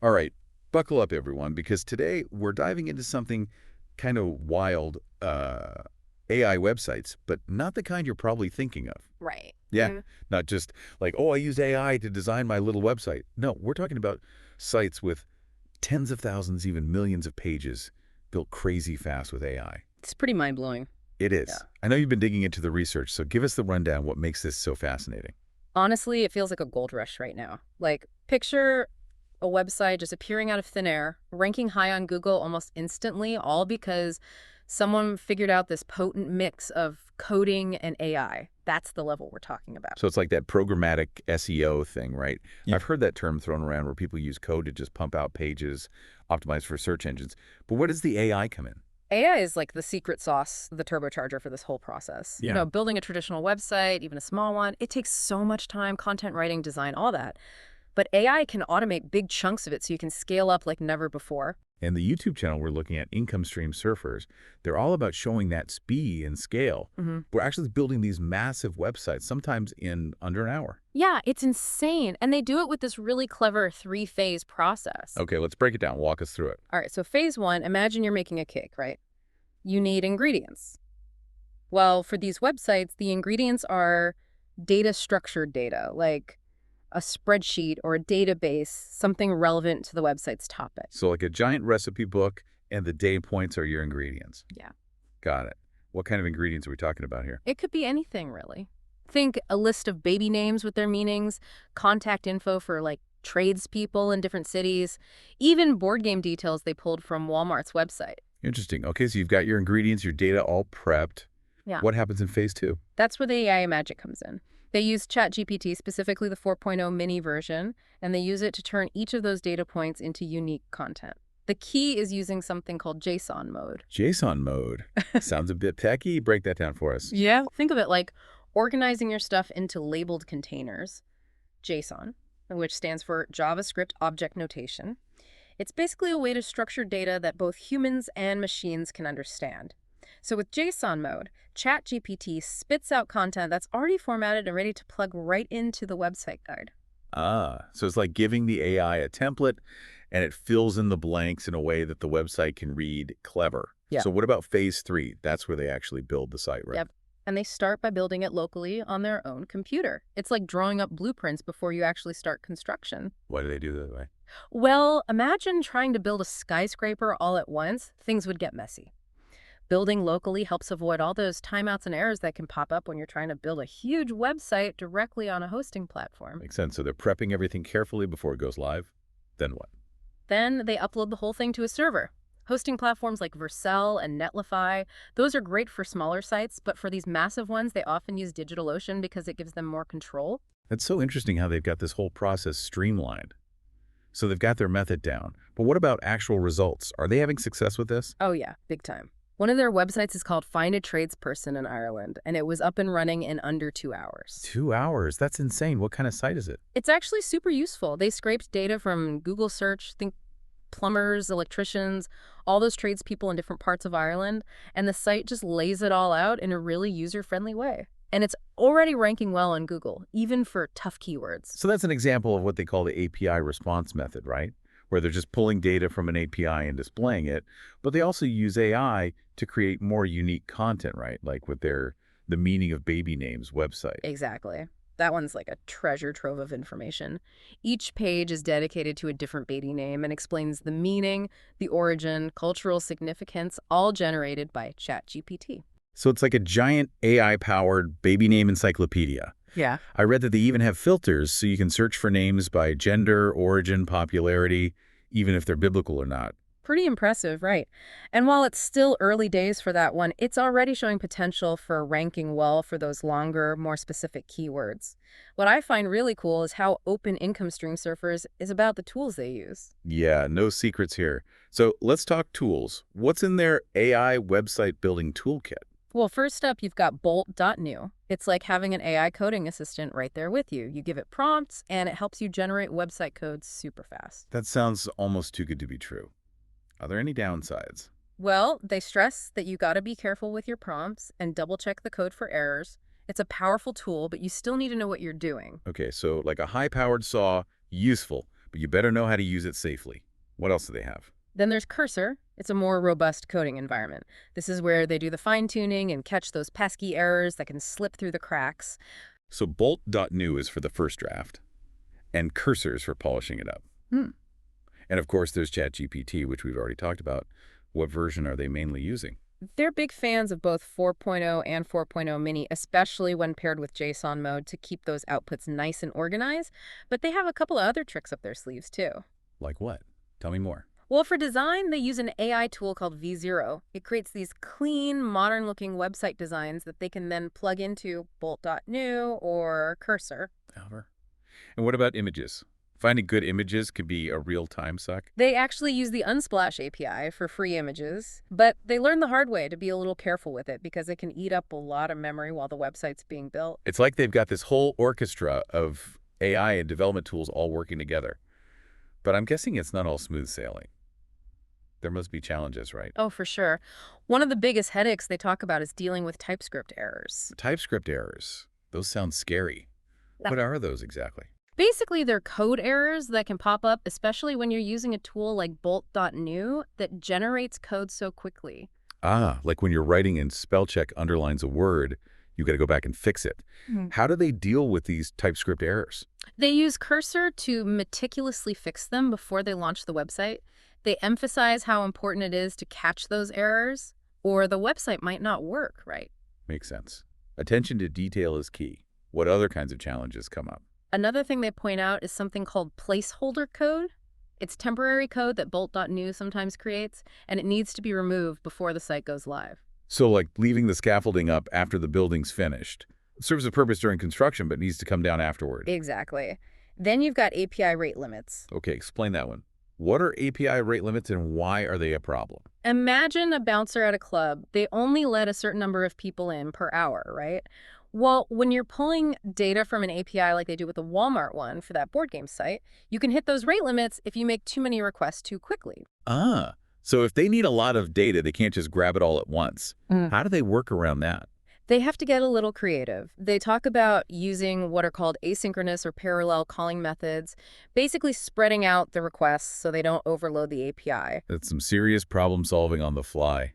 All right, buckle up, everyone, because today we're diving into something kind of wild, AI websites, but not the kind you're probably thinking of. Right. Yeah, not just like, oh, I use AI to design my little website. No, we're talking about sites with tens of thousands, even millions of pages built crazy fast with AI. It's pretty mind-blowing. It Yeah. is. I know you've been digging into the research, so give us the rundown what makes this so fascinating. Honestly, it feels like a gold rush right now. Like, picture a website just appearing out of thin air, ranking high on Google almost instantly, all because someone figured out this potent mix of coding and AI. That's the level we're talking about. So it's like that programmatic SEO thing, right? Yeah. I've heard that term thrown around where people use code to just pump out pages optimized for search engines. But where does the AI come in? AI is like the secret sauce, the turbocharger for this whole process. Yeah. Building a traditional website, even a small one, it takes so much time, content writing, design, all that. But AI can automate big chunks of it so you can scale up like never before. And the YouTube channel we're looking at, Income Stream Surfers, they're all about showing that speed and scale. hmm We're actually building these massive websites, sometimes in under an hour. Yeah, it's insane. And they do it with this really clever three-phase process. Okay, let's break it down. Walk us through it. All right, so phase one, imagine you're making a cake, right? You need ingredients. Well, for these websites, the ingredients are structured data, like a spreadsheet or a database, something relevant to the website's topic. So like a giant recipe book, and the day points are your ingredients. Yeah. Got it. What kind of ingredients are we talking about here? It could be anything, really. Think a list of baby names with their meanings, contact info for like tradespeople in different cities, even board game details they pulled from Walmart's website. Interesting. Okay, so you've got your ingredients, your data all prepped. Yeah. What happens in phase two? That's where the AI magic comes in. They use ChatGPT, specifically the 4.0 mini version, and they use it to turn each of those data points into unique content. The key is using something called JSON mode. JSON mode. Sounds a bit techy. Break that down for us. Yeah. Think of it like organizing your stuff into labeled containers, JSON, which stands for JavaScript Object Notation. It's basically a way to structure data that both humans and machines can understand. So with JSON mode, ChatGPT spits out content that's already formatted and ready to plug right into the website guide. Ah, so it's like giving the AI a template and it fills in the blanks in a way that the website can read clever. Yeah. So what about phase three? That's where they actually build the site, right? Yep. And they start by building it locally on their own computer. It's like drawing up blueprints before you actually start construction. Why do they do that way? Well, imagine trying to build a skyscraper all at once. Things would get messy. Building locally helps avoid all those timeouts and errors that can pop up when you're trying to build a huge website directly on a hosting platform. Makes sense. So they're prepping everything carefully before it goes live. Then what? Then they upload the whole thing to a server. Hosting platforms like Vercel and Netlify, those are great for smaller sites, but for these massive ones, they often use DigitalOcean because it gives them more control. That's so interesting how they've got this whole process streamlined. So they've got their method down. But what about actual results? Are they having success with this? Oh yeah, big time. One of their websites is called Find a Tradesperson in Ireland, and it was up and running in under 2 hours. 2 hours? That's insane. What kind of site is it? It's actually super useful. They scraped data from Google search, think plumbers, electricians, all those tradespeople in different parts of Ireland, and the site just lays it all out in a really user-friendly way. And it's already ranking well on Google, even for tough keywords. So that's an example of what they call the API response method, right? Where they're just pulling data from an API and displaying it, but they also use AI to create more unique content, right? Like with the meaning of baby names website. Exactly. That one's like a treasure trove of information. Each page is dedicated to a different baby name and explains the meaning, the origin, cultural significance, all generated by ChatGPT. So it's like a giant AI-powered baby name encyclopedia. Yeah. I read that they even have filters so you can search for names by gender, origin, popularity, even if they're biblical or not. Pretty impressive, right? And while it's still early days for that one, it's already showing potential for ranking well for those longer, more specific keywords. What I find really cool is how open Income Stream Surfers is about the tools they use. Yeah, no secrets here. So let's talk tools. What's in their AI website building toolkit? Well, first up, you've got Bolt.new. It's like having an AI coding assistant right there with you. You give it prompts, and it helps you generate website code super fast. That sounds almost too good to be true. Are there any downsides? Well, they stress that you gotta be careful with your prompts and double check the code for errors. It's a powerful tool, but you still need to know what you're doing. Okay, so like a high-powered saw, useful, but you better know how to use it safely. What else do they have? Then there's Cursor. It's a more robust coding environment. This is where they do the fine-tuning and catch those pesky errors that can slip through the cracks. So bolt.new is for the first draft, and cursors for polishing it up. Hmm. And of course, there's ChatGPT, which we've already talked about. What version are they mainly using? They're big fans of both 4.0 and 4.0 mini, especially when paired with JSON mode to keep those outputs nice and organized. But they have a couple of other tricks up their sleeves, too. Like what? Tell me more. Well, for design, they use an AI tool called V0. It creates these clean, modern-looking website designs that they can then plug into bolt.new or Cursor. However. And what about images? Finding good images could be a real time suck. They actually use the Unsplash API for free images, but they learned the hard way to be a little careful with it because it can eat up a lot of memory while the website's being built. It's like they've got this whole orchestra of AI and development tools all working together. But I'm guessing it's not all smooth sailing. There must be challenges, right? Oh, for sure. One of the biggest headaches they talk about is dealing with TypeScript errors. TypeScript errors. Those sound scary. Yeah. What are those exactly? Basically, they're code errors that can pop up, especially when you're using a tool like bolt.new that generates code so quickly. Ah, like when you're writing and spell check underlines a word, you got to go back and fix it. Mhm. How do they deal with these TypeScript errors? They use Cursor to meticulously fix them before they launch the website. They emphasize how important it is to catch those errors, or the website might not work right. Makes sense. Attention to detail is key. What other kinds of challenges come up? Another thing they point out is something called placeholder code. It's temporary code that bolt.new sometimes creates, and it needs to be removed before the site goes live. So like leaving the scaffolding up after the building's finished. It serves a purpose during construction, but needs to come down afterward. Exactly. Then you've got API rate limits. Okay, explain that one. What are API rate limits and why are they a problem? Imagine a bouncer at a club. They only let a certain number of people in per hour, right? Well, when you're pulling data from an API like they do with the Walmart one for that board game site, you can hit those rate limits if you make too many requests too quickly. Ah, so if they need a lot of data, they can't just grab it all at once. How do they work around that? They have to get a little creative. They talk about using what are called asynchronous or parallel calling methods, basically spreading out the requests so they don't overload the API. That's some serious problem solving on the fly.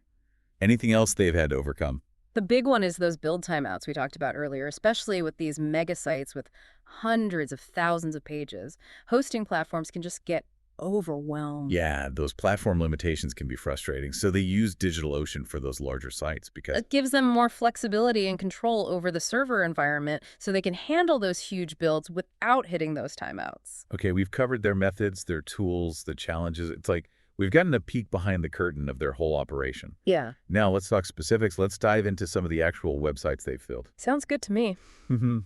Anything else they've had to overcome? The big one is those build timeouts we talked about earlier, especially with these mega sites with hundreds of thousands of pages. Hosting platforms can just get overwhelmed. Yeah, those platform limitations can be frustrating. So they use DigitalOcean for those larger sites because It gives them more flexibility and control over the server environment so they can handle those huge builds without hitting those timeouts. okay, we've covered their methods, their tools, the challenges. It's like we've gotten a peek behind the curtain of their whole operation. Yeah. Now let's talk specifics. Let's dive into some of the actual websites they've filled. Sounds good to me. Mm-hmm.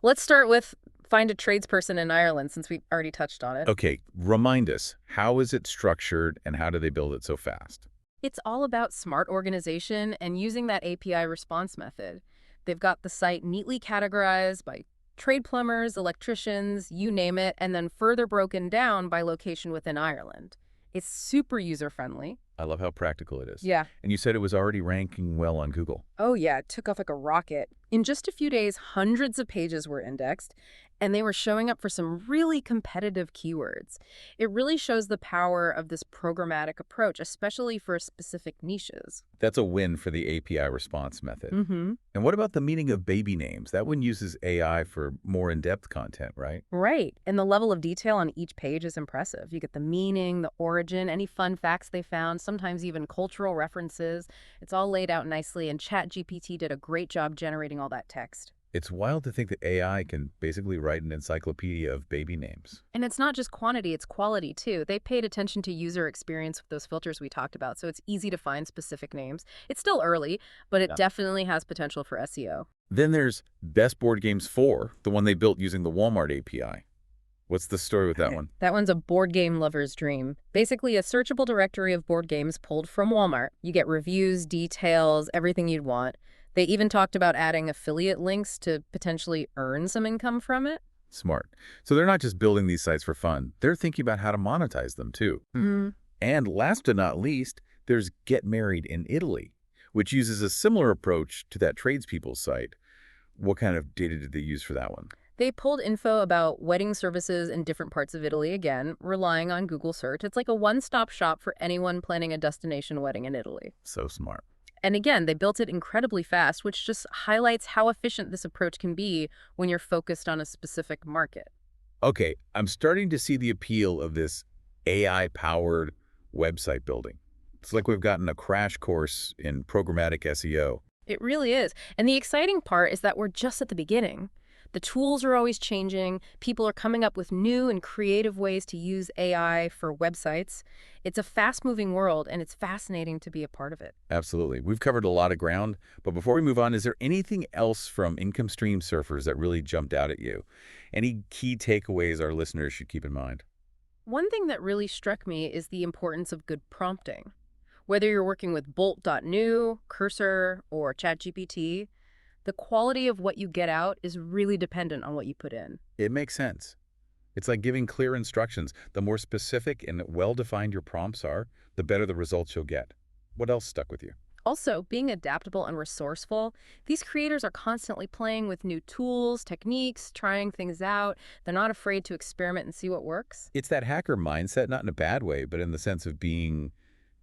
Let's start with find a tradesperson in Ireland, since we already touched on it. Okay, remind us, how is it structured and how do they build it so fast? It's all about smart organization and using that API response method. They've got the site neatly categorized by trade plumbers, electricians, you name it, and then further broken down by location within Ireland. It's super user-friendly. I love how practical it is. Yeah. And you said it was already ranking well on Google. Oh, yeah, it took off like a rocket. In just a few days, hundreds of pages were indexed, and they were showing up for some really competitive keywords. It really shows the power of this programmatic approach, especially for specific niches. That's a win for the API response method. Mm-hmm. And what about the meaning of baby names? That one uses AI for more in-depth content, right? Right. And the level of detail on each page is impressive. You get the meaning, the origin, any fun facts they found, sometimes even cultural references. It's all laid out nicely, and ChatGPT did a great job generating all that text. It's wild to think that AI can basically write an encyclopedia of baby names. And it's not just quantity, it's quality too. They paid attention to user experience with those filters we talked about, so it's easy to find specific names. It's still early, but it definitely has potential for SEO. Then there's Best Board Games 4, the one they built using the Walmart API. What's the story with that one? That one's a board game lover's dream. Basically, a searchable directory of board games pulled from Walmart. You get reviews, details, everything you'd want. They even talked about adding affiliate links to potentially earn some income from it. Smart. So they're not just building these sites for fun. They're thinking about how to monetize them, too. And last but not least, there's Get Married in Italy, which uses a similar approach to that tradespeople site. What kind of data did they use for that one? They pulled info about wedding services in different parts of Italy, again, relying on Google search. It's like a one-stop shop for anyone planning a destination wedding in Italy. So smart. And again, they built it incredibly fast, which just highlights how efficient this approach can be when you're focused on a specific market. Okay, I'm starting to see the appeal of this AI-powered website building. It's like we've gotten a crash course in programmatic SEO. It really is. And the exciting part is that we're just at the beginning. The tools are always changing. People are coming up with new and creative ways to use AI for websites. It's a fast-moving world, and it's fascinating to be a part of it. Absolutely. We've covered a lot of ground, but before we move on, is there anything else from income stream surfers that really jumped out at you? Any key takeaways our listeners should keep in mind? One thing that really struck me is the importance of good prompting. Whether you're working with Bolt.new, Cursor, or ChatGPT, the quality of what you get out is really dependent on what you put in. It makes sense. It's like giving clear instructions. The more specific and well-defined your prompts are, the better the results you'll get. What else stuck with you? Also, being adaptable and resourceful, these creators are constantly playing with new tools, techniques, trying things out. They're not afraid to experiment and see what works. It's that hacker mindset, not in a bad way, but in the sense of being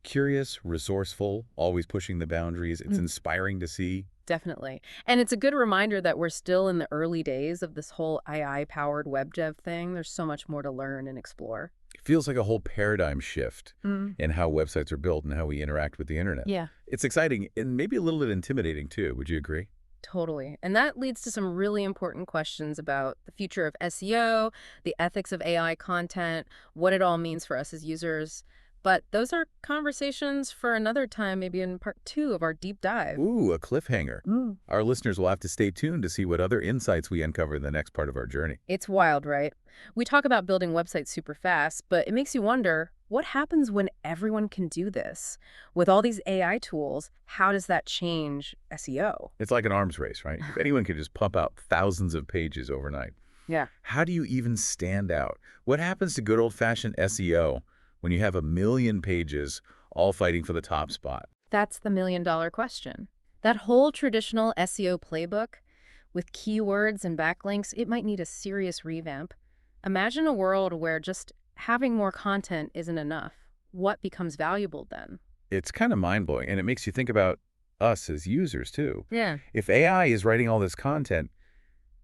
curious, resourceful, always pushing the boundaries. It's inspiring to see. Definitely. And it's a good reminder that we're still in the early days of this whole AI-powered web dev thing. There's so much more to learn and explore. It feels like a whole paradigm shift Mm. in how websites are built and how we interact with the internet. Yeah, It's exciting and maybe a little bit intimidating too. Would you agree? totally. And that leads to some really important questions about the future of SEO, the ethics of AI content, what it all means for us as users. But those are conversations for another time, maybe in part 2 of our deep dive. Ooh, a cliffhanger. Mm. Our listeners will have to stay tuned to see what other insights we uncover in the next part of our journey. It's wild, right? We talk about building websites super fast, but it makes you wonder, what happens when everyone can do this? With all these AI tools, how does that change SEO? It's like an arms race, right? If anyone could just pump out thousands of pages overnight, Yeah. how do you even stand out? What happens to good old-fashioned SEO when you have a million pages all fighting for the top spot? That's the million-dollar question. That whole traditional SEO playbook with keywords and backlinks, it might need a serious revamp. Imagine a world where just having more content isn't enough. What becomes valuable then? It's kind of mind-blowing, and it makes you think about us as users too. Yeah. If AI is writing all this content,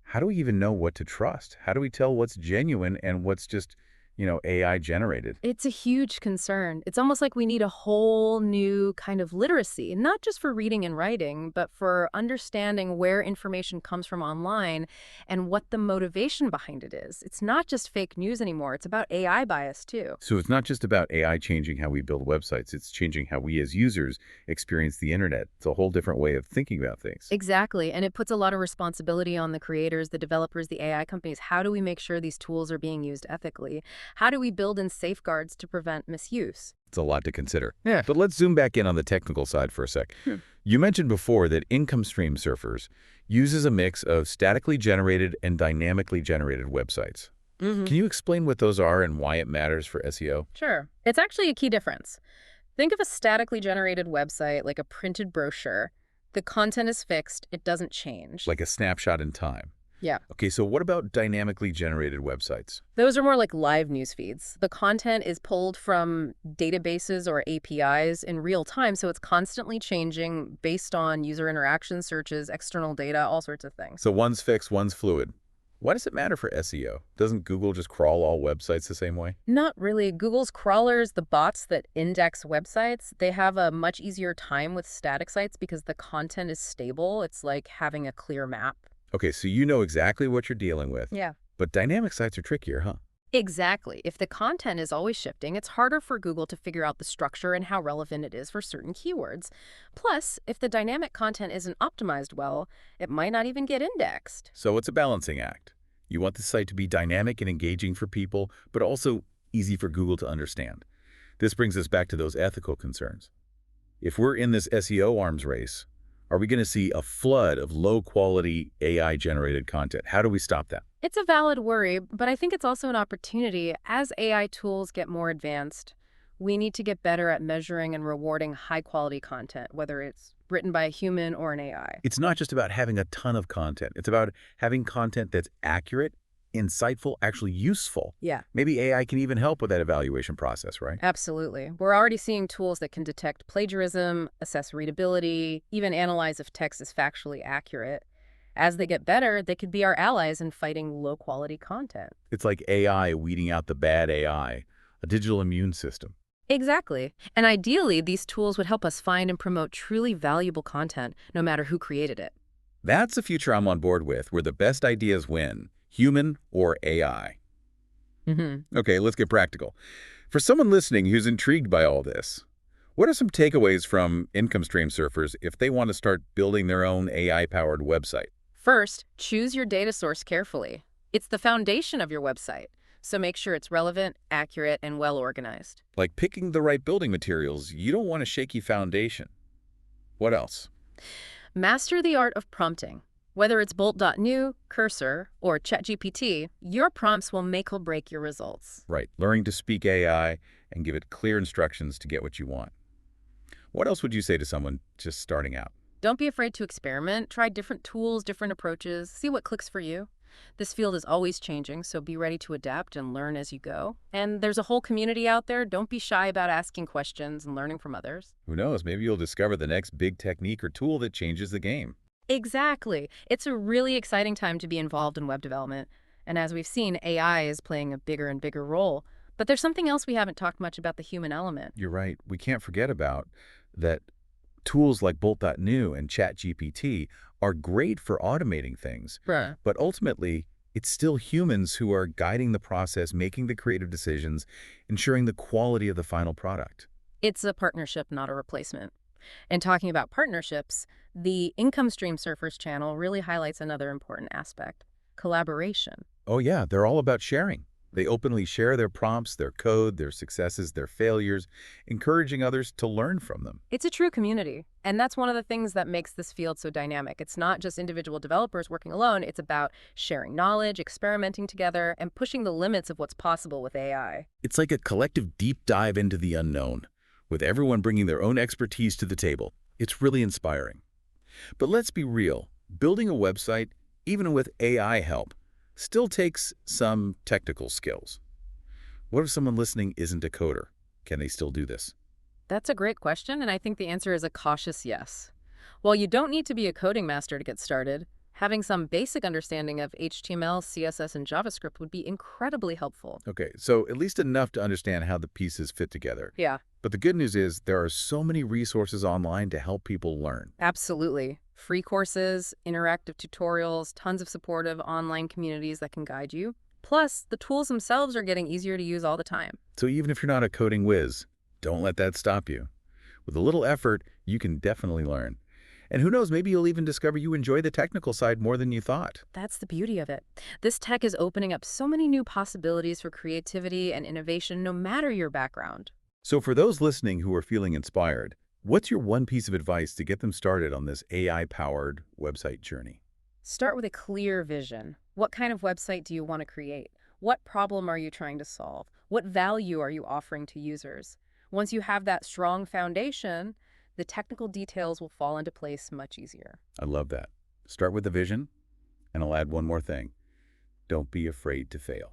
how do we even know what to trust? How do we tell what's genuine and what's just, AI generated? It's a huge concern. It's almost like we need a whole new kind of literacy, not just for reading and writing, but for understanding where information comes from online and what the motivation behind it is. It's not just fake news anymore. It's about AI bias too. So it's not just about AI changing how we build websites. It's changing how we as users experience the internet. It's a whole different way of thinking about things. Exactly. And it puts a lot of responsibility on the creators, the developers, the AI companies. How do we make sure these tools are being used ethically? How do we build in safeguards to prevent misuse? It's a lot to consider. Yeah. But let's zoom back in on the technical side for a sec. You mentioned before that income stream surfers uses a mix of statically generated and dynamically generated websites. Can you explain what those are and why it matters for SEO? Sure. It's actually a key difference. Think of a statically generated website like a printed brochure. The content is fixed. It doesn't change. Like a snapshot in time. Yeah. Okay, so what about dynamically generated websites? Those are more like live news feeds. The content is pulled from databases or APIs in real time, so it's constantly changing based on user interaction, searches, external data, all sorts of things. So one's fixed, one's fluid. Why does it matter for SEO? Doesn't Google just crawl all websites the same way? Not really. Google's crawlers, the bots that index websites, they have a much easier time with static sites because the content is stable. It's like having a clear map. Okay, so you know exactly what you're dealing with. Yeah. But dynamic sites are trickier, huh? Exactly. If the content is always shifting, it's harder for Google to figure out the structure and how relevant it is for certain keywords. Plus, if the dynamic content isn't optimized well, it might not even get indexed. So it's a balancing act. You want the site to be dynamic and engaging for people, but also easy for Google to understand. This brings us back to those ethical concerns. If we're in this SEO arms race, are we going to see a flood of low-quality AI-generated content? How do we stop that? It's a valid worry, but I think it's also an opportunity. As AI tools get more advanced, we need to get better at measuring and rewarding high-quality content, whether it's written by a human or an AI. It's not just about having a ton of content. It's about having content that's accurate, insightful, actually useful. Yeah, Maybe AI can even help with that evaluation process, right? absolutely. We're already seeing tools that can detect plagiarism, assess readability, even analyze if text is factually accurate. As they get better, they could be our allies in fighting low-quality content. It's like AI weeding out the bad AI, a digital immune system. Exactly. And ideally, these tools would help us find and promote truly valuable content, no matter who created it. That's a future I'm on board with, where the best ideas win, human or AI. Hmm. Okay, let's get practical. For someone listening who's intrigued by all this, what are some takeaways from income stream surfers if they want to start building their own AI-powered website? First, choose your data source carefully. It's the foundation of your website, so make sure it's relevant, accurate, and well organized. Like picking the right building materials, you don't want a shaky foundation. What else? Master the art of prompting. Whether it's Bolt.new, Cursor, or ChatGPT, your prompts will make or break your results. Right, learning to speak AI and give it clear instructions to get what you want. What else would you say to someone just starting out? Don't be afraid to experiment. Try different tools, different approaches. See what clicks for you. This field is always changing, so be ready to adapt and learn as you go. And there's a whole community out there. Don't be shy about asking questions and learning from others. Who knows, maybe you'll discover the next big technique or tool that changes the game. Exactly. It's a really exciting time to be involved in web development. And as we've seen, AI is playing a bigger and bigger role. But there's something else we haven't talked much about: the human element. You're right. We can't forget about that tools like Bolt.new and ChatGPT are great for automating things, Bruh. but ultimately, it's still humans who are guiding the process, making the creative decisions, ensuring the quality of the final product. It's a partnership, not a replacement. And talking about partnerships, the Income Stream Surfers channel really highlights another important aspect: collaboration. Oh yeah, they're all about sharing. They openly share their prompts, their code, their successes, their failures, encouraging others to learn from them. It's a true community, and that's one of the things that makes this field so dynamic. It's not just individual developers working alone, it's about sharing knowledge, experimenting together, and pushing the limits of what's possible with AI. It's like a collective deep dive into the unknown, with everyone bringing their own expertise to the table. It's really inspiring. But let's be real, building a website, even with AI help, still takes some technical skills. What if someone listening isn't a coder? Can they still do this? That's a great question, and I think the answer is a cautious yes. While you don't need to be a coding master to get started, having some basic understanding of HTML, CSS, and JavaScript would be incredibly helpful. Okay, so at least enough to understand how the pieces fit together. Yeah, But the good news is there are so many resources online to help people learn. absolutely. Free courses, interactive tutorials, tons of supportive online communities that can guide you. Plus, the tools themselves are getting easier to use all the time. So even if you're not a coding whiz, don't let that stop you. With a little effort, you can definitely learn. And who knows, maybe you'll even discover you enjoy the technical side more than you thought. That's the beauty of it. This tech is opening up so many new possibilities for creativity and innovation, no matter your background. So for those listening who are feeling inspired, what's your one piece of advice to get them started on this AI-powered website journey? Start with a clear vision. What kind of website do you want to create? What problem are you trying to solve? What value are you offering to users? Once you have that strong foundation, the technical details will fall into place much easier. I love that. Start with the vision, and I'll add one more thing. Don't be afraid to fail.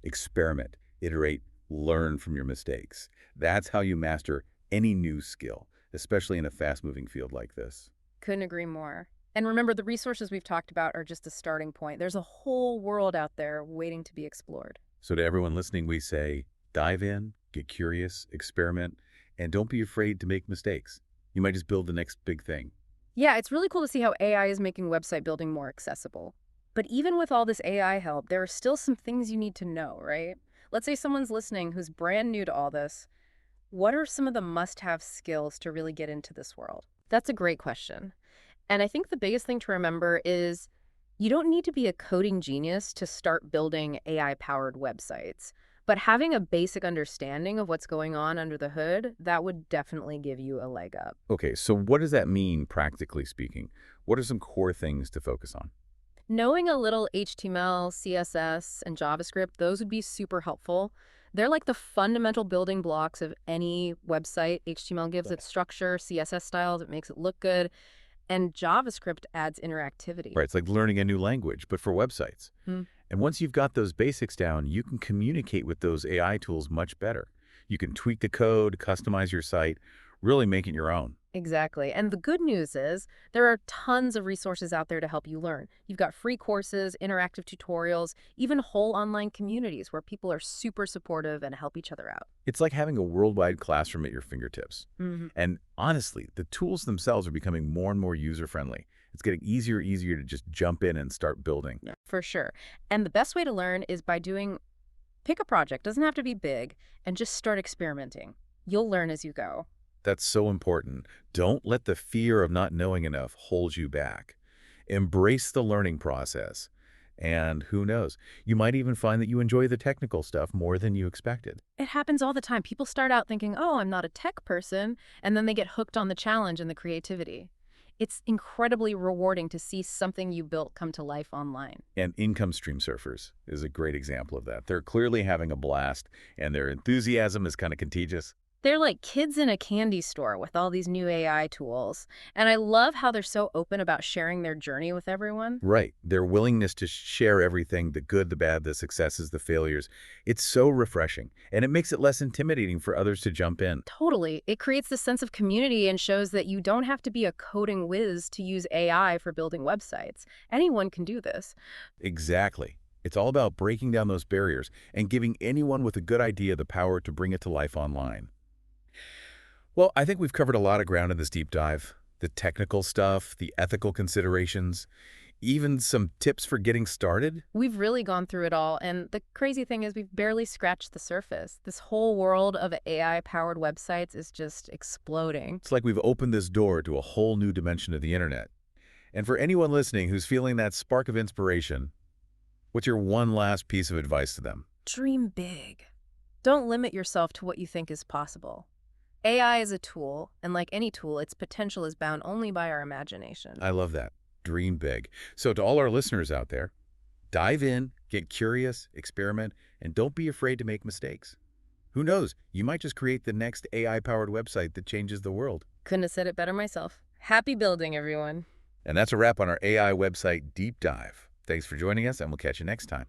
Experiment, iterate, learn from your mistakes. That's how you master any new skill, especially in a fast-moving field like this. Couldn't agree more. And remember, the resources we've talked about are just a starting point. There's a whole world out there waiting to be explored. So to everyone listening, we say, dive in, get curious, experiment, and don't be afraid to make mistakes. You might just build the next big thing. Yeah, it's really cool to see how AI is making website building more accessible. But even with all this AI help, there are still some things you need to know, right? Let's say someone's listening who's brand new to all this. What are some of the must-have skills to really get into this world? That's a great question. And I think the biggest thing to remember is you don't need to be a coding genius to start building AI-powered websites. But having a basic understanding of what's going on under the hood, that would definitely give you a leg up. Okay, so what does that mean, practically speaking? What are some core things to focus on? Knowing a little HTML, CSS, and JavaScript, those would be super helpful. They're like the fundamental building blocks of any website. HTML gives Yeah. it structure, CSS styles, it makes it look good, and JavaScript adds Right, interactivity. it's like learning a new language, but for websites. Hmm. And once you've got those basics down, you can communicate with those AI tools much better. You can tweak the code, customize your site, really make it your own. Exactly. And the good news is there are tons of resources out there to help you learn. You've got free courses, interactive tutorials, even whole online communities where people are super supportive and help each other out. It's like having a worldwide classroom at your fingertips. Hmm. And honestly, the tools themselves are becoming more and more user-friendly. It's getting easier to just jump in and start building. Yeah, for sure. And the best way to learn is by pick a project, doesn't have to be big, and just start experimenting. You'll learn as you go. That's so important. Don't let the fear of not knowing enough hold you back. Embrace the learning process. And who knows, you might even find that you enjoy the technical stuff more than you expected. It happens all the time. People start out thinking, oh, I'm not a tech person, and then they get hooked on the challenge and the creativity. It's incredibly rewarding to see something you built come to life online. And income stream surfers is a great example of that. They're clearly having a blast, and their enthusiasm is kind of contagious. They're like kids in a candy store with all these new AI tools. And I love how they're so open about sharing their journey with everyone. Right. Their willingness to share everything, the good, the bad, the successes, the failures. It's so refreshing, and it makes it less intimidating for others to jump in. Totally. It creates this sense of community and shows that you don't have to be a coding whiz to use AI for building websites. Anyone can do this. Exactly. It's all about breaking down those barriers and giving anyone with a good idea the power to bring it to life online. Well, I think we've covered a lot of ground in this deep dive. The technical stuff, the ethical considerations, even some tips for getting started. We've really gone through it all, and the crazy thing is we've barely scratched the surface. This whole world of AI-powered websites is just exploding. It's like we've opened this door to a whole new dimension of the internet. And for anyone listening who's feeling that spark of inspiration, what's your one last piece of advice to them? Dream big. Don't limit yourself to what you think is possible. AI is a tool, and like any tool, its potential is bound only by our imagination. I love that. Dream big. So to all our listeners out there, dive in, get curious, experiment, and don't be afraid to make mistakes. Who knows? You might just create the next AI-powered website that changes the world. Couldn't have said it better myself. Happy building, everyone. And that's a wrap on our AI website deep dive. Thanks for joining us, and we'll catch you next time.